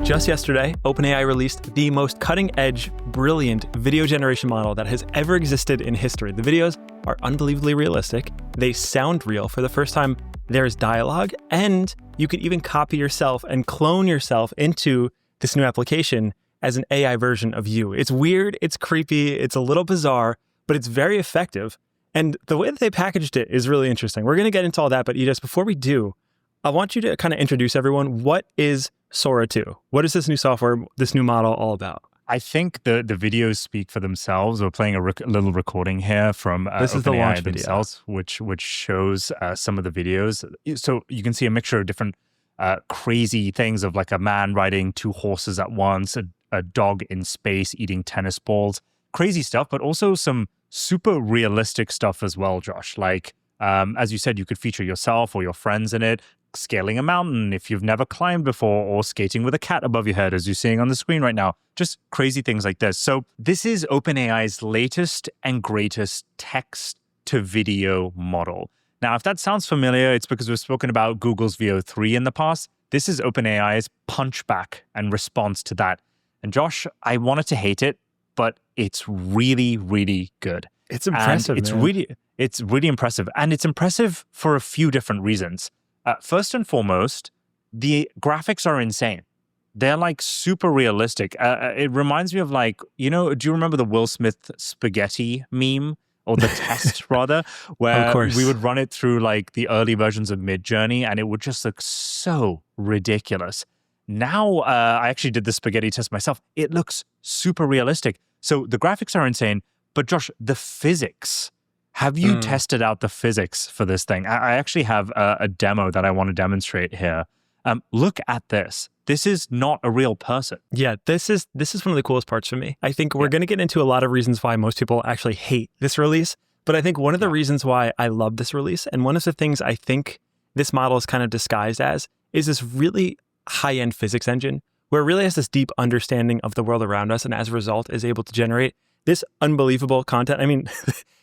Just yesterday, OpenAI released the most cutting-edge, brilliant video generation model that has ever existed in history. The videos are unbelievably realistic. They sound real. For the first time, there's dialogue, and you could even copy yourself and clone yourself into this new application as an AI version of you. It's weird, it's creepy, it's a little bizarre, but it's very effective. And the way that they packaged it is really interesting. We're going to get into all that, but Ijas, before we do, I want you to kind of introduce everyone. What is Sora 2? What is this new software, this new model all about? I think the videos speak for themselves. We're playing a little recording here from this is the launch video, themselves, which shows some of the videos. So you can see a mixture of different crazy things of like a man riding two horses at once, a dog in space eating tennis balls, crazy stuff, but also some super realistic stuff as well, Josh. Like, as you said, you could feature yourself or your friends in it, scaling a mountain if you've never climbed before, or skating with a cat above your head, as you're seeing on the screen right now. Just crazy things like this. So this is OpenAI's latest and greatest text-to-video model. Now, if that sounds familiar, it's because we've spoken about Google's VO3 in the past. This is OpenAI's punchback and response to that. And Josh, I wanted to hate it, but it's really, really good. It's impressive, It's really impressive. And it's impressive for a few different reasons. First and foremost, the graphics are insane. They're like super realistic. It reminds me of like, do you remember the Will Smith spaghetti meme? Or the test, rather, where we would run it through like the early versions of Midjourney, and it would just look so ridiculous. Now, I actually did the spaghetti test myself. It looks super realistic. So the graphics are insane. But Josh, the physics. Have you tested out the physics for this thing? I actually have a demo that I want to demonstrate here. Look at this. This is not a real person. Yeah, this is one of the coolest parts for me. I think we're going to get into a lot of reasons why most people actually hate this release. But I think one of the reasons why I love this release, and one of the things I think this model is kind of disguised as, is this really high-end physics engine where it really has this deep understanding of the world around us, and as a result is able to generate this unbelievable content. I mean,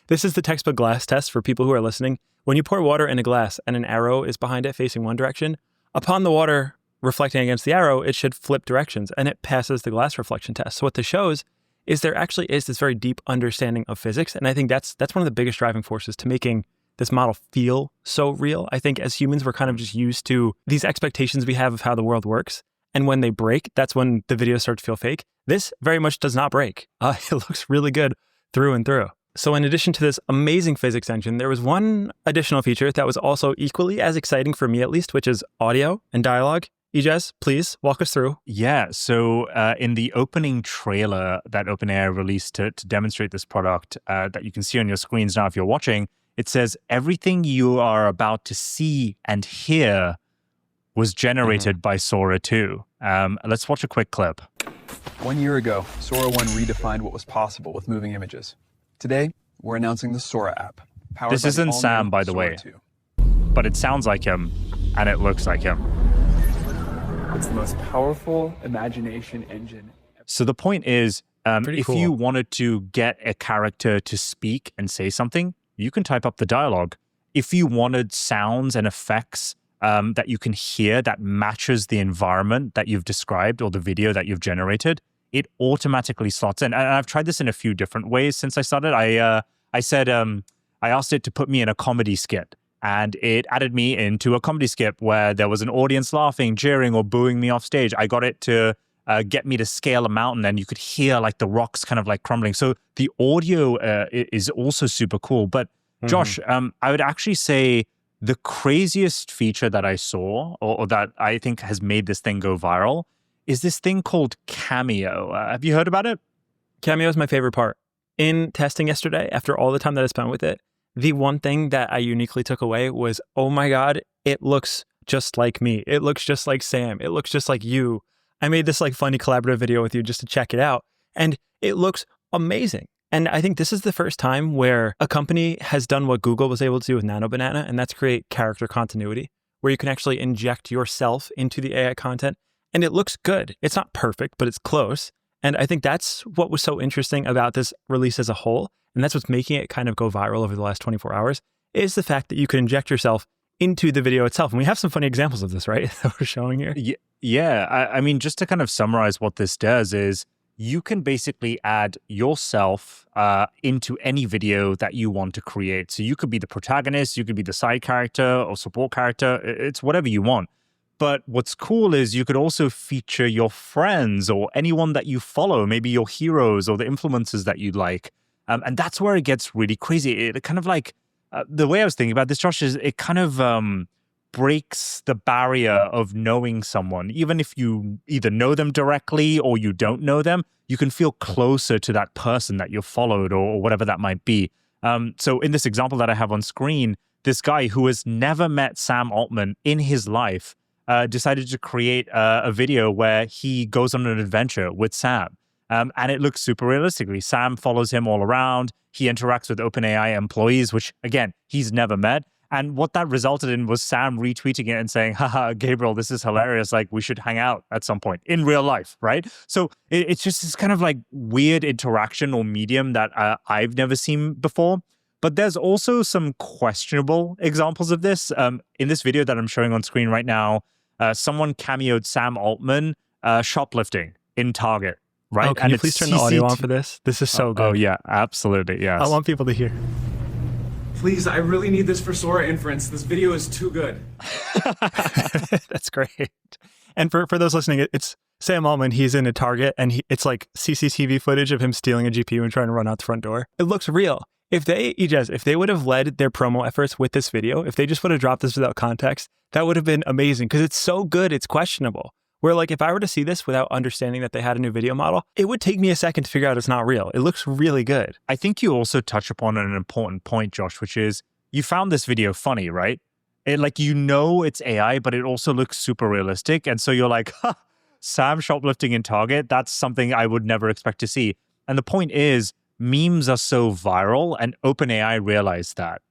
this is the textbook glass test for people who are listening. When you pour water in a glass and an arrow is behind it facing one direction, upon the water reflecting against the arrow, it should flip directions, and it passes the glass reflection test. So what this shows is there actually is this very deep understanding of physics, and I think that's one of the biggest driving forces to making this model feel so real. I think as humans, we're kind of just used to these expectations we have of how the world works, and when they break, that's when the videos start to feel fake. This very much does not break. It looks really good through and through. So in addition to this amazing physics engine, there was one additional feature that was also equally as exciting for me at least, which is audio and dialogue. Ijas, please walk us through. Yeah, so in the opening trailer that OpenAI released to demonstrate this product that you can see on your screens now if you're watching, it says everything you are about to see and hear was generated by Sora 2. Let's watch a quick clip. 1 year ago, Sora 1 redefined what was possible with moving images. Today, we're announcing the Sora app. This isn't Sam, by the way, but it sounds like him and it looks like him. It's the most powerful imagination engine. So the point is, if cool. you wanted to get a character to speak and say something, you can type up the dialogue. If you wanted sounds and effects that you can hear that matches the environment that you've described or the video that you've generated, it automatically slots in. And I've tried this in a few different ways since I started. I asked it to put me in a comedy skit, and it added me into a comedy skit where there was an audience laughing, jeering, or booing me off stage. I got it to get me to scale a mountain, and you could hear like the rocks kind of like crumbling. So the audio is also super cool. But Josh, I would actually say the craziest feature that I saw, or that I think has made this thing go viral, is this thing called Cameo. Have you heard about it? Cameo is my favorite part. In testing yesterday, after all the time that I spent with it, the one thing that I uniquely took away was, oh my God, it looks just like me. It looks just like Sam. It looks just like you. I made this like funny collaborative video with you just to check it out, and it looks amazing. And I think this is the first time where a company has done what Google was able to do with Nano Banana, and that's create character continuity, where you can actually inject yourself into the AI content, and it looks good. It's not perfect, but it's close. And I think that's what was so interesting about this release as a whole, and that's what's making it kind of go viral over the last 24 hours, is the fact that you can inject yourself into the video itself. And we have some funny examples of this, right? That we're showing here. Yeah. I mean, just to kind of summarize what this does is you can basically add yourself into any video that you want to create. So you could be the protagonist, you could be the side character or support character. It's whatever you want. But what's cool is you could also feature your friends or anyone that you follow, maybe your heroes or the influencers that you like. And that's where it gets really crazy. It kind of like, the way I was thinking about this, Josh, is it kind of breaks the barrier of knowing someone. Even if you either know them directly or you don't know them, you can feel closer to that person that you've followed or whatever that might be. So in this example that I have on screen, this guy who has never met Sam Altman in his life decided to create a video where he goes on an adventure with Sam. And it looks super realistically. Sam follows him all around. He interacts with OpenAI employees, which, again, he's never met. And what that resulted in was Sam retweeting it and saying, haha, Gabriel, this is hilarious. Like, we should hang out at some point in real life, right? So it's just this kind of like weird interaction or medium that I've never seen before. But there's also some questionable examples of this. In this video that I'm showing on screen right now, someone cameoed Sam Altman shoplifting in Target, right? Oh, can you please turn the audio on for this? This is so good. Oh, yeah, absolutely, yes. I want people to hear. Please, I really need this for Sora inference. This video is too good. That's great. And for those listening, it's Sam Altman. He's in a Target, and it's like CCTV footage of him stealing a GPU and trying to run out the front door. It looks real. If they would have led their promo efforts with this video, if they just would have dropped this without context, that would have been amazing because it's so good, it's questionable. Where like if I were to see this without understanding that they had a new video model, it would take me a second to figure out it's not real. It looks really good. I think you also touch upon an important point, Josh, which is you found this video funny, right? It's AI, but it also looks super realistic. And so you're like, Sam shoplifting in Target, that's something I would never expect to see. And the point is, memes are so viral, and OpenAI realized that.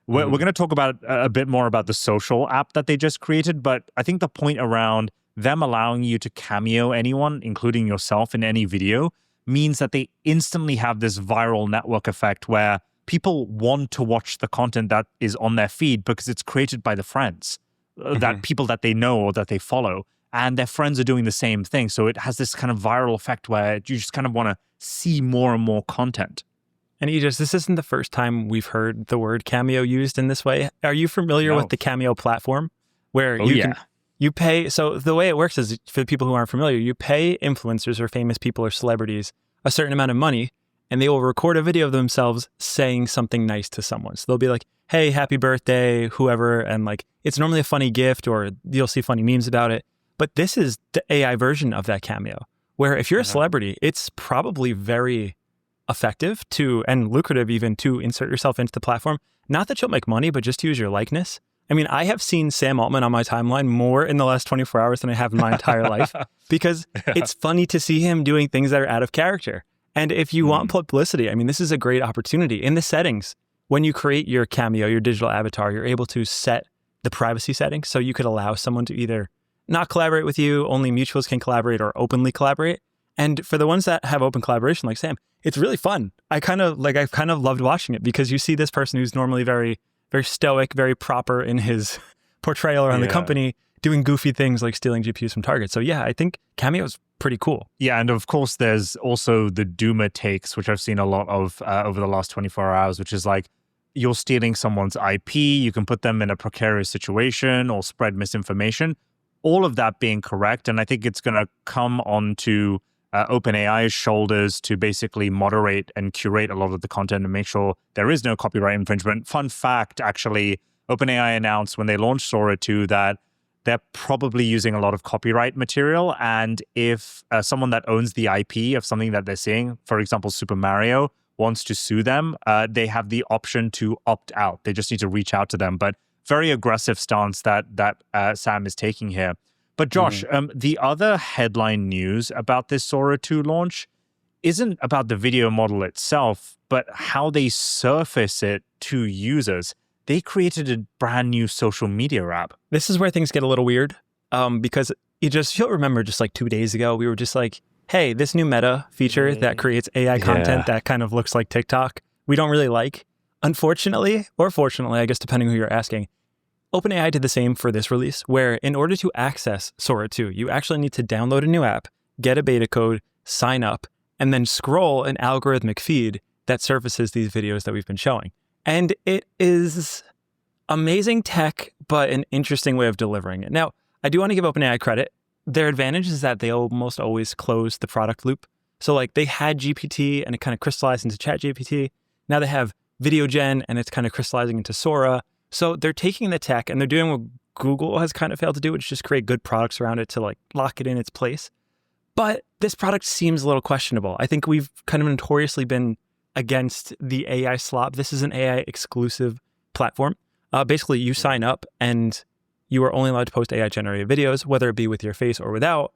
We're going to talk about a bit more about the social app that they just created, but I think the point around them allowing you to cameo anyone, including yourself, in any video, means that they instantly have this viral network effect where people want to watch the content that is on their feed because it's created by the friends, that people that they know or that they follow, and their friends are doing the same thing. So it has this kind of viral effect where you just kind of want to see more and more content. And Aegis, this isn't the first time we've heard the word Cameo used in this way. Are you familiar with the Cameo platform where you pay? So the way it works is, for people who aren't familiar, you pay influencers or famous people or celebrities a certain amount of money, and they will record a video of themselves saying something nice to someone. So they'll be like, hey, happy birthday, whoever. And like, it's normally a funny gift or you'll see funny memes about it. But this is the AI version of that Cameo, where if you're a celebrity, it's probably very effective and lucrative even to insert yourself into the platform. Not that you'll make money, but just to use your likeness. I mean, I have seen Sam Altman on my timeline more in the last 24 hours than I have in my entire life because it's funny to see him doing things that are out of character. And if you want publicity, I mean, this is a great opportunity. In the settings, when you create your Cameo, your digital avatar, you're able to set the privacy settings. So you could allow someone to either not collaborate with you, only mutuals can collaborate, or openly collaborate. And for the ones that have open collaboration like Sam, it's really fun. I've kind of loved watching it because you see this person who's normally very, very stoic, very proper in his portrayal around the company, doing goofy things like stealing GPUs from Target. So yeah, I think Cameo is pretty cool. Yeah, and of course there's also the doomer takes, which I've seen a lot of over the last 24 hours, which is like, you're stealing someone's IP, you can put them in a precarious situation or spread misinformation. All of that being correct, and I think it's going to come onto OpenAI's shoulders to basically moderate and curate a lot of the content and make sure there is no copyright infringement. Fun fact, actually, OpenAI announced when they launched Sora 2 that they're probably using a lot of copyright material. And if someone that owns the IP of something that they're seeing, for example, Super Mario, wants to sue them, they have the option to opt out. They just need to reach out to them. But very aggressive stance that Sam is taking here. But Josh, the other headline news about this Sora 2 launch isn't about the video model itself, but how they surface it to users. They created a brand new social media app. This is where things get a little weird because you'll remember just like 2 days ago, we were just like, hey, this new meta feature that creates AI content that kind of looks like TikTok, we don't really like. Unfortunately, or fortunately, I guess depending who you're asking, OpenAI did the same for this release, where in order to access Sora 2, you actually need to download a new app, get a beta code, sign up, and then scroll an algorithmic feed that surfaces these videos that we've been showing. And it is amazing tech, but an interesting way of delivering it. Now, I do want to give OpenAI credit. Their advantage is that they almost always close the product loop. So like they had GPT and it kind of crystallized into ChatGPT. Now they have Video Gen and it's kind of crystallizing into Sora. So they're taking the tech and they're doing what Google has kind of failed to do, which is just create good products around it to like lock it in its place. But this product seems a little questionable. I think we've kind of notoriously been against the AI slop. This is an AI exclusive platform. Basically, you sign up and you are only allowed to post AI generated videos, whether it be with your face or without.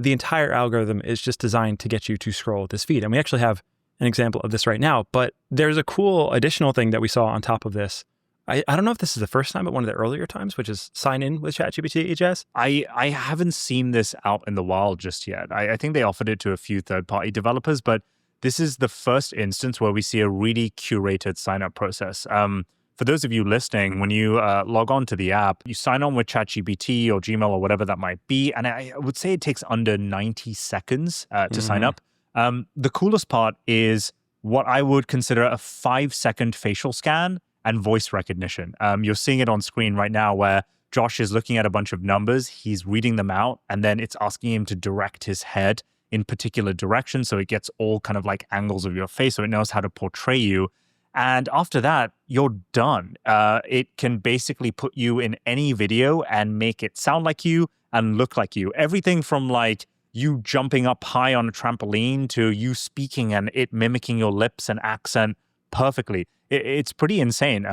The entire algorithm is just designed to get you to scroll this feed. And we actually have an example of this right now, but there's a cool additional thing that we saw on top of this. I don't know if this is the first time, but one of the earlier times, which is sign in with ChatGPT HS. I haven't seen this out in the wild just yet. I think they offered it to a few third-party developers, but this is the first instance where we see a really curated sign-up process. For those of you listening, when you log on to the app, you sign on with ChatGPT or Gmail or whatever that might be, and I would say it takes under 90 seconds to sign up. The coolest part is what I would consider a 5-second facial scan and voice recognition. You're seeing it on screen right now where Josh is looking at a bunch of numbers, he's reading them out, and then it's asking him to direct his head in particular directions. So it gets all kind of like angles of your face, so it knows how to portray you. And after that, you're done. It can basically put you in any video and make it sound like you and look like you. Everything from like you jumping up high on a trampoline to you speaking and it mimicking your lips and accent perfectly. It's pretty insane.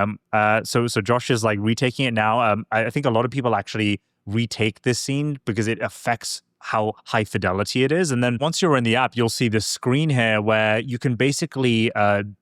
So Josh is like retaking it now. I think a lot of people actually retake this scene because it affects how high fidelity it is. And then once you're in the app, you'll see this screen here where you can basically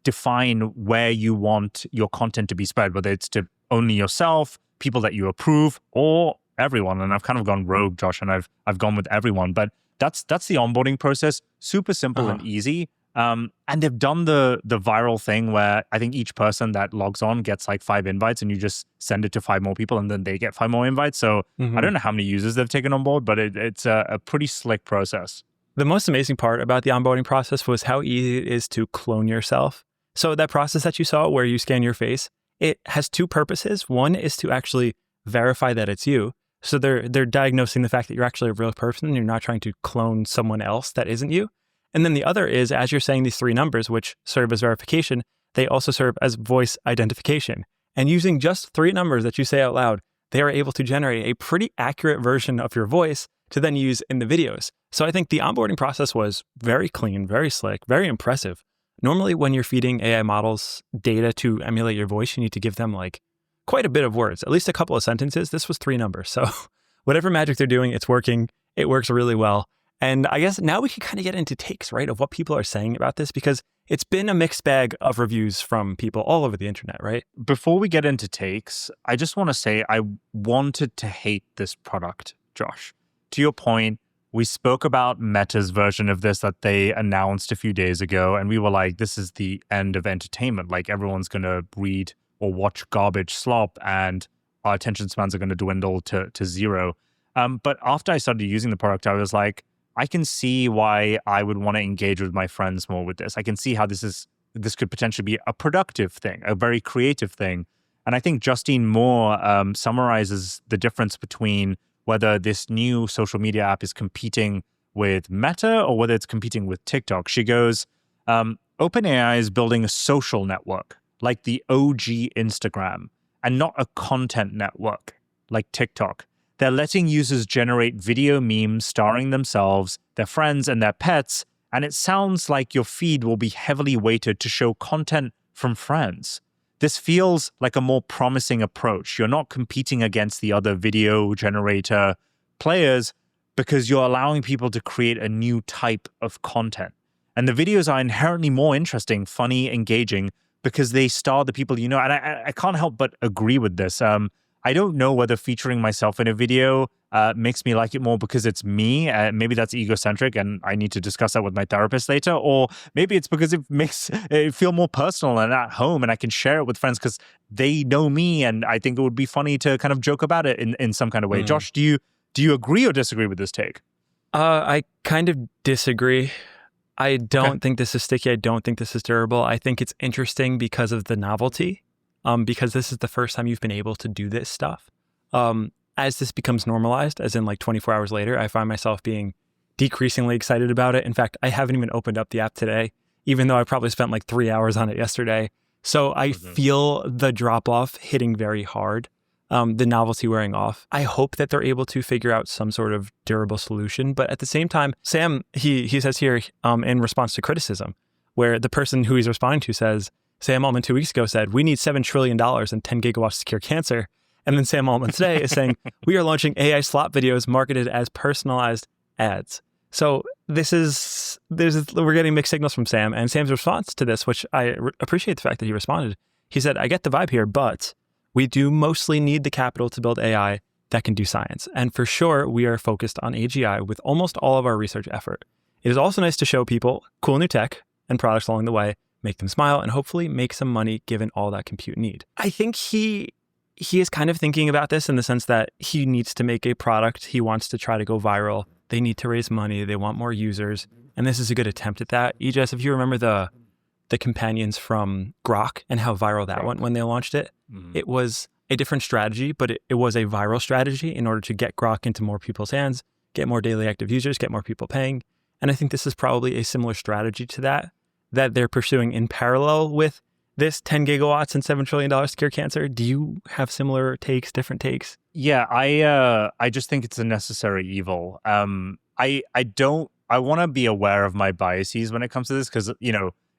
define where you want your content to be spread, whether it's to only yourself, people that you approve, or everyone. And I've kind of gone rogue, Josh, and I've gone with everyone. But that's the onboarding process. Super simple and easy. And they've done the viral thing where I think each person that logs on gets like 5 invites and you just send it to 5 more people and then they get 5 more invites. So I don't know how many users they've taken on board, but it's a pretty slick process. The most amazing part about the onboarding process was how easy it is to clone yourself. So that process that you saw where you scan your face, it has 2 purposes. One is to actually verify that it's you. So they're diagnosing the fact that you're actually a real person and you're not trying to clone someone else that isn't you. And then the other is, as you're saying these 3 numbers, which serve as verification, they also serve as voice identification. And using just 3 numbers that you say out loud, they are able to generate a pretty accurate version of your voice to then use in the videos. So I think the onboarding process was very clean, very slick, very impressive. Normally, when you're feeding AI models data to emulate your voice, you need to give them like quite a bit of words, at least a couple of sentences. This was 3 numbers. So whatever magic they're doing, it's working. It works really well. And I guess now we can kind of get into takes, right, of what people are saying about this, because it's been a mixed bag of reviews from people all over the internet, right? Before we get into takes, I just want to say I wanted to hate this product, Josh. To your point, we spoke about Meta's version of this that they announced a few days ago, and we were like, this is the end of entertainment. Like everyone's going to read or watch garbage slop and our attention spans are going to dwindle to 0. But after I started using the product, I was like, I can see why I would want to engage with my friends more with this. I can see how this could potentially be a productive thing, a very creative thing. And I think Justine Moore summarizes the difference between whether this new social media app is competing with Meta or whether it's competing with TikTok. She goes, OpenAI is building a social network like the OG Instagram and not a content network like TikTok. They're letting users generate video memes starring themselves, their friends, and their pets, and it sounds like your feed will be heavily weighted to show content from friends. This feels like a more promising approach. You're not competing against the other video generator players because you're allowing people to create a new type of content. And the videos are inherently more interesting, funny, engaging, because they star the people you know. And I can't help but agree with this. I don't know whether featuring myself in a video makes me like it more because it's me. Maybe that's egocentric and I need to discuss that with my therapist later. Or maybe it's because it makes it feel more personal and at home and I can share it with friends because they know me and I think it would be funny to kind of joke about it in some kind of way. Josh, do you agree or disagree with this take? I kind of disagree. I don't think this is sticky. I don't think this is durable. I think it's interesting because of the novelty, because this is the first time you've been able to do this stuff. As this becomes normalized, as in like 24 hours later, I find myself being decreasingly excited about it. In fact, I haven't even opened up the app today, even though I probably spent like 3 hours on it yesterday. So I feel the drop off hitting very hard, the novelty wearing off. I hope that they're able to figure out some sort of durable solution. But at the same time, Sam, he says here in response to criticism, where the person who he's responding to says, Sam Altman 2 weeks ago said, we need $7 trillion and 10 gigawatts to cure cancer. And then Sam Altman today is saying, we are launching AI slop videos marketed as personalized ads. So we're getting mixed signals from Sam. And Sam's response to this, which I appreciate the fact that he responded, he said, I get the vibe here, but we do mostly need the capital to build AI that can do science. And for sure, we are focused on AGI with almost all of our research effort. It is also nice to show people cool new tech and products along the way, make them smile, and hopefully make some money given all that compute need. I think he is kind of thinking about this in the sense that he needs to make a product. He wants to try to go viral. They need to raise money. They want more users. And this is a good attempt at that. Ejaz, if you remember the companions from Grok and how viral that went when they launched it, it was a different strategy, but it was a viral strategy in order to get Grok into more people's hands, get more daily active users, get more people paying. And I think this is probably a similar strategy to that they're pursuing in parallel with this 10 gigawatts and $7 trillion to cure cancer. Do you have similar takes, different takes? Yeah, I just think it's a necessary evil. I want to be aware of my biases when it comes to this because,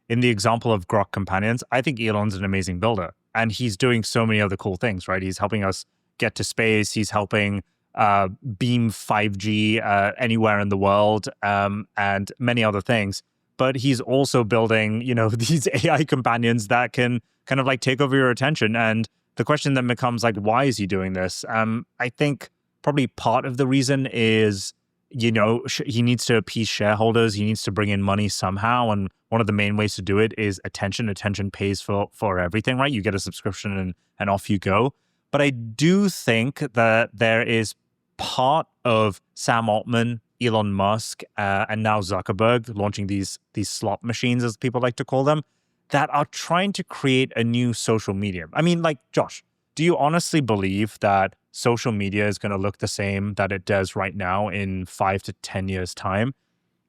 in the example of Grok Companions, I think Elon's an amazing builder and he's doing so many other cool things, right? He's helping us get to space. He's helping beam 5G anywhere in the world and many other things. But he's also building, these AI companions that can kind of like take over your attention. And the question then becomes like, why is he doing this? I think probably part of the reason is, he needs to appease shareholders. He needs to bring in money somehow. And one of the main ways to do it is attention. Attention pays for everything, right? You get a subscription and off you go. But I do think that there is part of Sam Altman, Elon Musk, and now Zuckerberg launching these slot machines, as people like to call them, that are trying to create a new social medium. I mean, like, Josh, do you honestly believe that social media is going to look the same that it does right now in 5 to 10 years' time?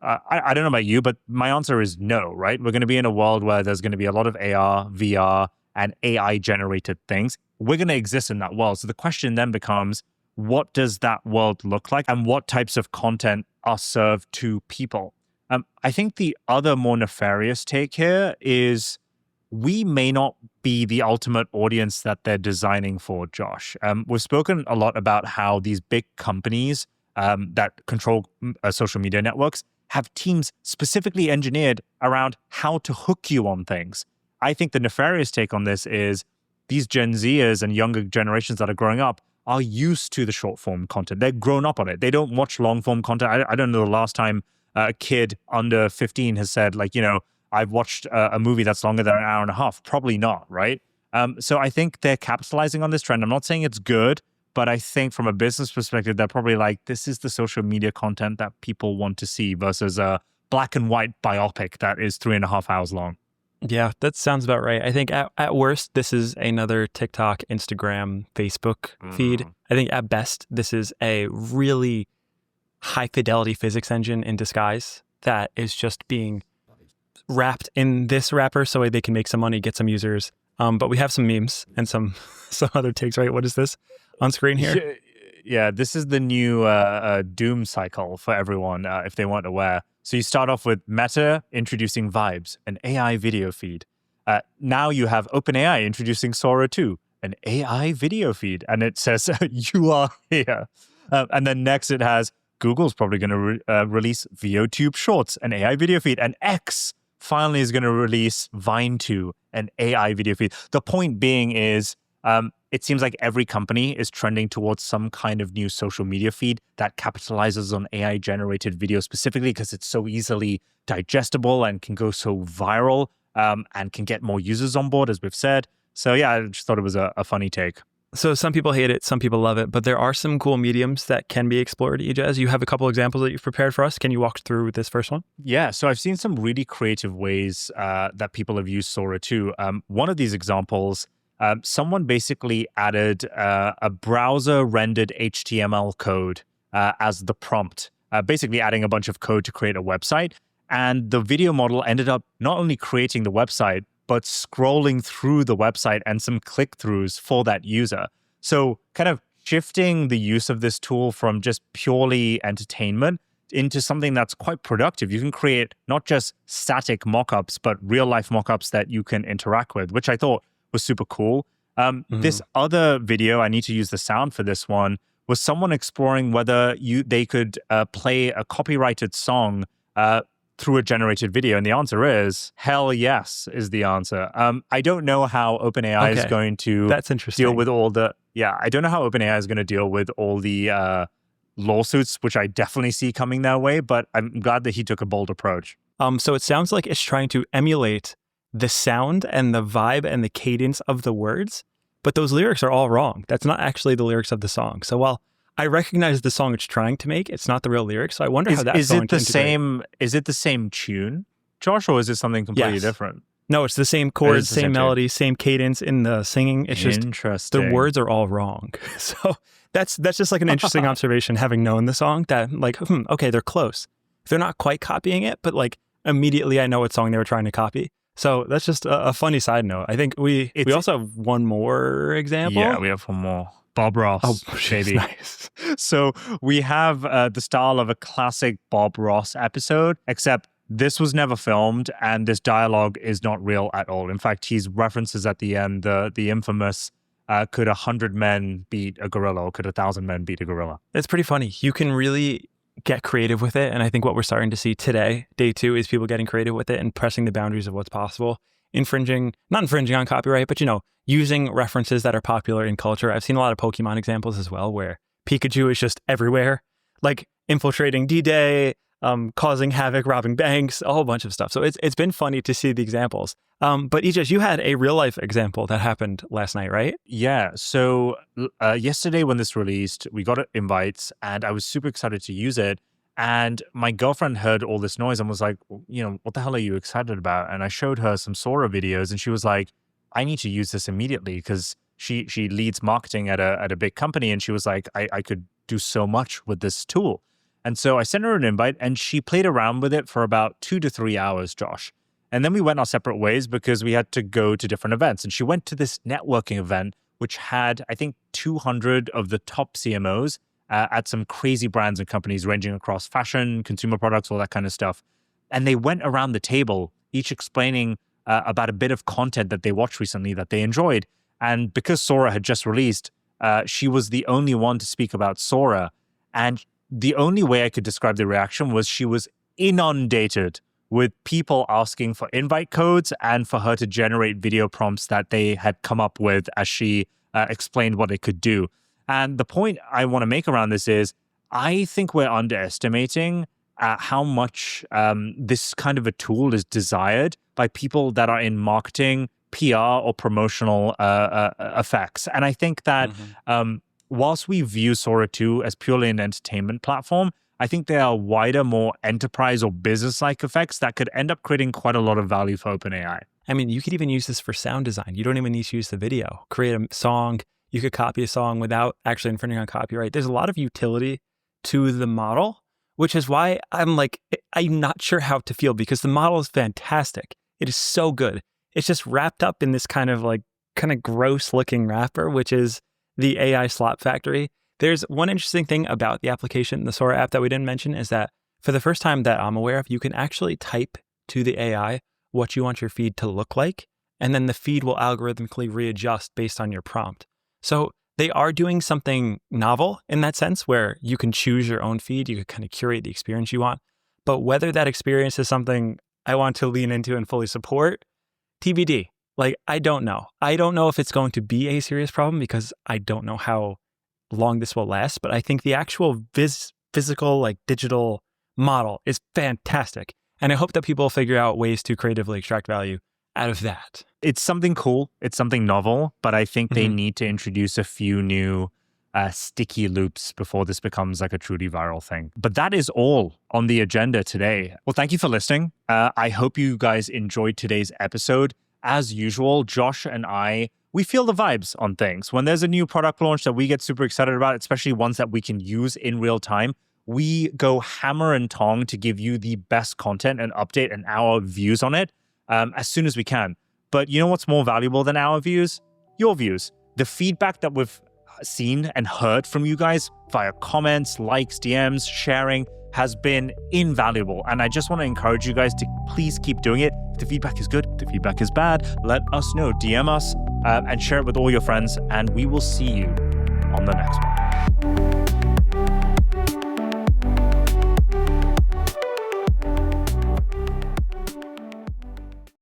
I don't know about you, but my answer is no, right? We're going to be in a world where there's going to be a lot of AR, VR, and AI-generated things. We're going to exist in that world. So the question then becomes, what does that world look like and what types of content are served to people? I think the other more nefarious take here is we may not be the ultimate audience that they're designing for, Josh. We've spoken a lot about how these big companies that control social media networks have teams specifically engineered around how to hook you on things. I think the nefarious take on this is these Gen Zers and younger generations that are growing up are used to the short form content. They're grown up on it. They don't watch long form content. I don't know the last time a kid under 15 has said, like, I've watched a movie that's longer than an hour and a half. Probably not, right? So I think they're capitalizing on this trend. I'm not saying it's good, but I think from a business perspective, they're probably like, this is the social media content that people want to see versus a black and white biopic that is 3.5 hours long. Yeah, that sounds about right. I think at worst, this is another TikTok, Instagram, Facebook feed. I think at best, this is a really high fidelity physics engine in disguise that is just being wrapped in this wrapper so they can make some money, get some users. But we have some memes and some other takes, right? What is this on screen here? Yeah, this is the new doom cycle for everyone, if they weren't aware. So you start off with Meta introducing Vibes, an AI video feed. Now you have OpenAI introducing Sora 2, an AI video feed. And it says, you are here. And then next it has Google's probably going to release VOTube Shorts, an AI video feed. And X finally is going to release Vine 2, an AI video feed. The point being is it seems like every company is trending towards some kind of new social media feed that capitalizes on AI-generated video specifically because it's so easily digestible and can go so viral and can get more users on board, as we've said. So yeah, I just thought it was a funny take. So some people hate it, some people love it, but there are some cool mediums that can be explored, Ijaz. You have a couple examples that you've prepared for us. Can you walk through this first one? Yeah, so I've seen some really creative ways that people have used Sora too. One of these examples, someone basically added a browser-rendered HTML code as the prompt, basically adding a bunch of code to create a website. And the video model ended up not only creating the website, but scrolling through the website and some click-throughs for that user. So kind of shifting the use of this tool from just purely entertainment into something that's quite productive. You can create not just static mockups, but real-life mockups that you can interact with, which I thought was super cool. This other video, I need to use the sound for this one, was someone exploring whether they could play a copyrighted song through a generated video? And the answer is, hell yes, is the answer. I don't know how OpenAI is going to deal with all the, I don't know how OpenAI is going to deal with all the lawsuits, which I definitely see coming their way, but I'm glad that he took a bold approach. So it sounds like it's trying to emulate the sound and the vibe and the cadence of the words, but those lyrics are all wrong. That's not actually the lyrics of the song. So while I recognize the song it's trying to make, it's not the real lyrics. So I wonder how that's going to integrate. Is it the same tune, Josh, or is it something completely different? No, it's the same chords, same melody, same cadence in the singing. It's just the words are all wrong. So that's just like an interesting observation, having known the song, that like, okay, they're close. They're not quite copying it, but like immediately I know what song they were trying to copy. So that's just a funny side note. I think we also have one more example. Yeah, we have one more. Bob Ross, baby. Nice. So we have the style of a classic Bob Ross episode, except this was never filmed and this dialogue is not real at all. In fact, he's references at the end, the infamous, could 100 men beat a gorilla, or could 1,000 men beat a gorilla? It's pretty funny. You can really get creative with it. And I think what we're starting to see today, day 2, is people getting creative with it and pressing the boundaries of what's possible. Not infringing on copyright, but, using references that are popular in culture. I've seen a lot of Pokemon examples as well, where Pikachu is just everywhere, like infiltrating D-Day, causing havoc, robbing banks, a whole bunch of stuff. So it's been funny to see the examples. But Ijaz, you had a real life example that happened last night, right? Yeah. So yesterday when this released, we got invites and I was super excited to use it. And my girlfriend heard all this noise and was like, what the hell are you excited about? And I showed her some Sora videos and she was like, I need to use this immediately, because she leads marketing at a big company. And she was like, I could do so much with this tool. And so I sent her an invite and she played around with it for about 2 to 3 hours, Josh. And then we went our separate ways because we had to go to different events. And she went to this networking event, which had, I think, 200 of the top CMOs at some crazy brands and companies ranging across fashion, consumer products, all that kind of stuff. And they went around the table, each explaining about a bit of content that they watched recently that they enjoyed. And because Sora had just released, she was the only one to speak about Sora. And the only way I could describe the reaction was she was inundated with people asking for invite codes and for her to generate video prompts that they had come up with as she explained what it could do. And the point I want to make around this is, I think we're underestimating how much this kind of a tool is desired by people that are in marketing, PR, or promotional effects. And I think that whilst we view Sora 2 as purely an entertainment platform, I think there are wider, more enterprise or business-like effects that could end up creating quite a lot of value for OpenAI. I mean, you could even use this for sound design. You don't even need to use the video. Create a song. You could copy a song without actually infringing on copyright. There's a lot of utility to the model, which is why I'm not sure how to feel, because the model is fantastic. It is so good. It's just wrapped up in this kind of gross looking wrapper, which is the AI slop factory. There's one interesting thing about the application, the Sora app, that we didn't mention, is that for the first time that I'm aware of, you can actually type to the AI what you want your feed to look like, and then the feed will algorithmically readjust based on your prompt. So they are doing something novel in that sense, where you can choose your own feed. You can kind of curate the experience you want. But whether that experience is something I want to lean into and fully support, TBD. Like, I don't know. I don't know if it's going to be a serious problem because I don't know how long this will last. But I think the actual physical, like digital model is fantastic. And I hope that people figure out ways to creatively extract value out of that. It's something cool. It's something novel, but I think they need to introduce a few new sticky loops before this becomes like a truly viral thing. But that is all on the agenda today. Well, thank you for listening. I hope you guys enjoyed today's episode. As usual, Josh and I, we feel the vibes on things. When there's a new product launch that we get super excited about, especially ones that we can use in real time, we go hammer and tong to give you the best content and update and our views on it as soon as we can. But you know what's more valuable than our views? Your views. The feedback that we've seen and heard from you guys via comments, likes, DMs, sharing has been invaluable. And I just want to encourage you guys to please keep doing it. If the feedback is good, if the feedback is bad, let us know. DM us and share it with all your friends. And we will see you on the next one.